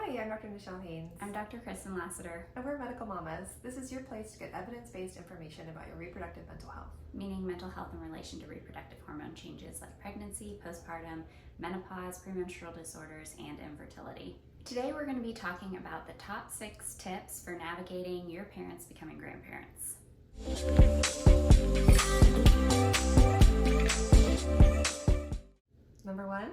Hi, I'm Dr. Nichelle Haynes. I'm Dr. Kristen Lassiter. And we're medical mamas. This is your place to get evidence-based information about your reproductive mental health. Meaning mental health in relation to reproductive hormone changes like pregnancy, postpartum, menopause, premenstrual disorders, and infertility. Today we're going to be talking about the top 6 tips for navigating your parents becoming grandparents. Number 1,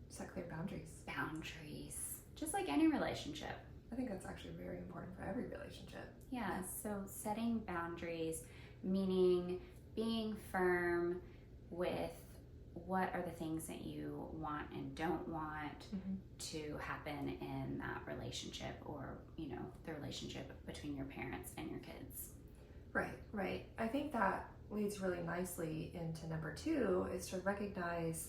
set clear boundaries. Boundaries. Just like any relationship. I think that's actually very important for every relationship. Yeah, so setting boundaries, meaning being firm with what are the things that you want and don't want to happen in that relationship, or, you know, the relationship between your parents and your kids. Right. I think that leads really nicely into number 2, is to recognize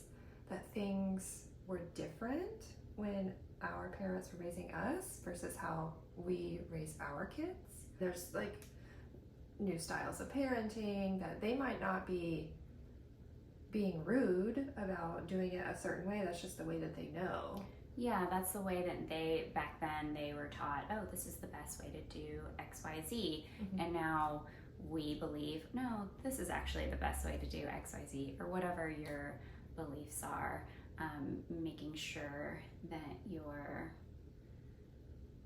that things were different when our parents were raising us versus how we raise our kids. There's like new styles of parenting that they might not be being rude about doing it a certain way. That's just the way that they know. Yeah, that's the way that back then they were taught, oh, this is the best way to do X, Y, Z. And now we believe, no, this is actually the best way to do X, Y, Z, or whatever your beliefs are. Making sure that you're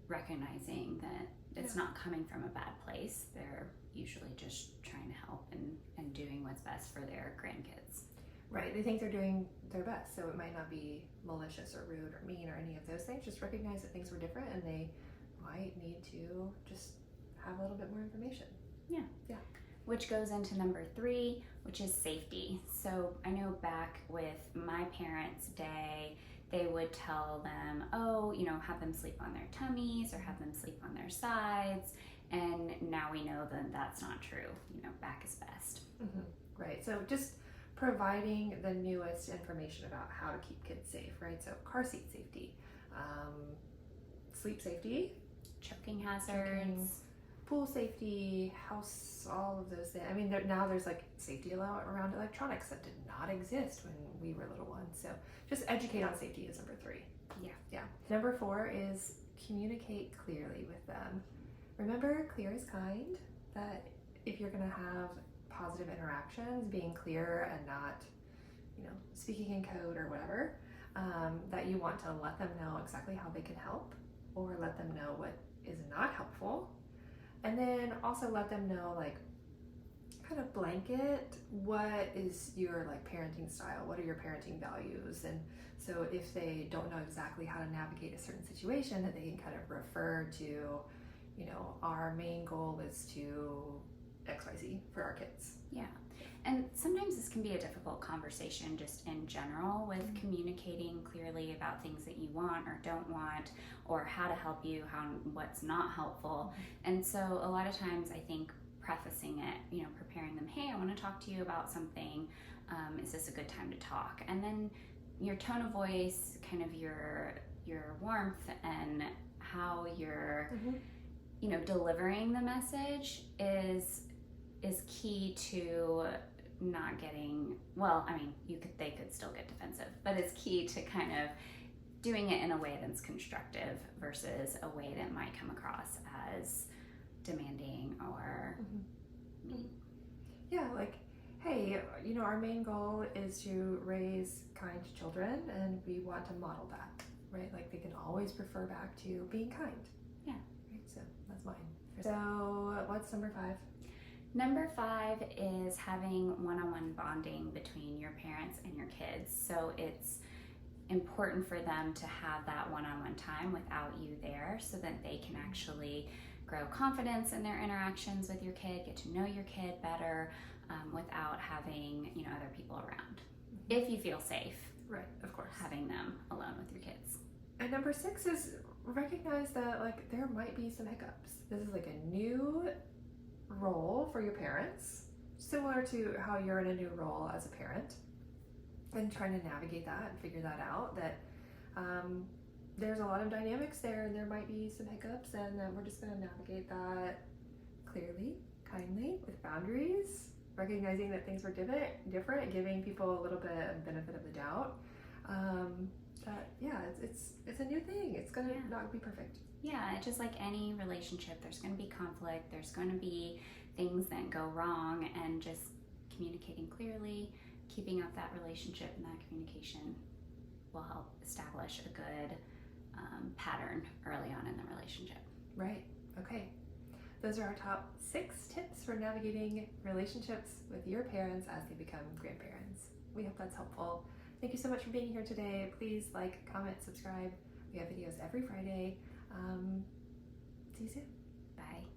recognizing that it's not coming from a bad place. They're usually just trying to help and doing what's best for their grandkids. Right, they think they're doing their best, so it might not be malicious or rude or mean or any of those things. Just recognize that things were different and they might need to just have a little bit more information. Yeah. Which goes into number 3, which is safety. So I know back with my parents' day, they would tell them, oh, you know, have them sleep on their tummies or have them sleep on their sides. And now we know that that's not true. You know, back is best. Right, so just providing the newest information about how to keep kids safe, right? So car seat safety, sleep safety, choking hazards, pool safety, house, all of those things. I mean, now there's like safety around electronics that did not exist when we were little ones. So just educate on safety is number 3. Yeah. Number 4 is communicate clearly with them. Remember, clear is kind. That if you're going to have positive interactions, being clear and not, you know, speaking in code or whatever, that you want to let them know exactly how they can help, or let them know what is not helpful. And then also let them know, like, kind of blanket, what is your like parenting style? What are your parenting values? And so if they don't know exactly how to navigate a certain situation, that they can kind of refer to, you know, our main goal is to XYZ for our kids. Yeah. And sometimes this can be a difficult conversation just in general with communicating clearly about things that you want or don't want, or how to help you, what's not helpful. And so a lot of times I think prefacing it, you know, preparing them, hey, I want to talk to you about something. Is this a good time to talk? And then your tone of voice, kind of your warmth and how you're, you know, delivering the message is key to not getting, well, I mean, they could still get defensive, but it's key to kind of doing it in a way that's constructive versus a way that might come across as demanding or mean. Yeah, like, hey, you know, our main goal is to raise kind children and we want to model that, right? Like, they can always refer back to being kind. Yeah. Right, so that's mine. So what's number 5? Number 5 is having one-on-one bonding between your parents and your kids. So it's important for them to have that one-on-one time without you there so that they can actually grow confidence in their interactions with your kid, get to know your kid better without having, you know, other people around. If you feel safe. Right, of course. Having them alone with your kids. And number 6 is recognize that, like, there might be some hiccups. This is like a new role for your parents, similar to how you're in a new role as a parent, and trying to navigate that and figure that out, that there's a lot of dynamics there and there might be some hiccups, and we're just going to navigate that clearly, kindly, with boundaries, recognizing that things were different, giving people a little bit of benefit of the doubt, that, yeah, it's a new thing. It's gonna not be perfect. Yeah, just like any relationship, there's going to be conflict, there's going to be things that go wrong, and just communicating clearly, keeping up that relationship and that communication will help establish a good pattern early on in the relationship. Right. Okay. Those are our top 6 tips for navigating relationships with your parents as they become grandparents. We hope that's helpful. Thank you so much for being here today. Please like, comment, subscribe. We have videos every Friday. See you soon. Bye.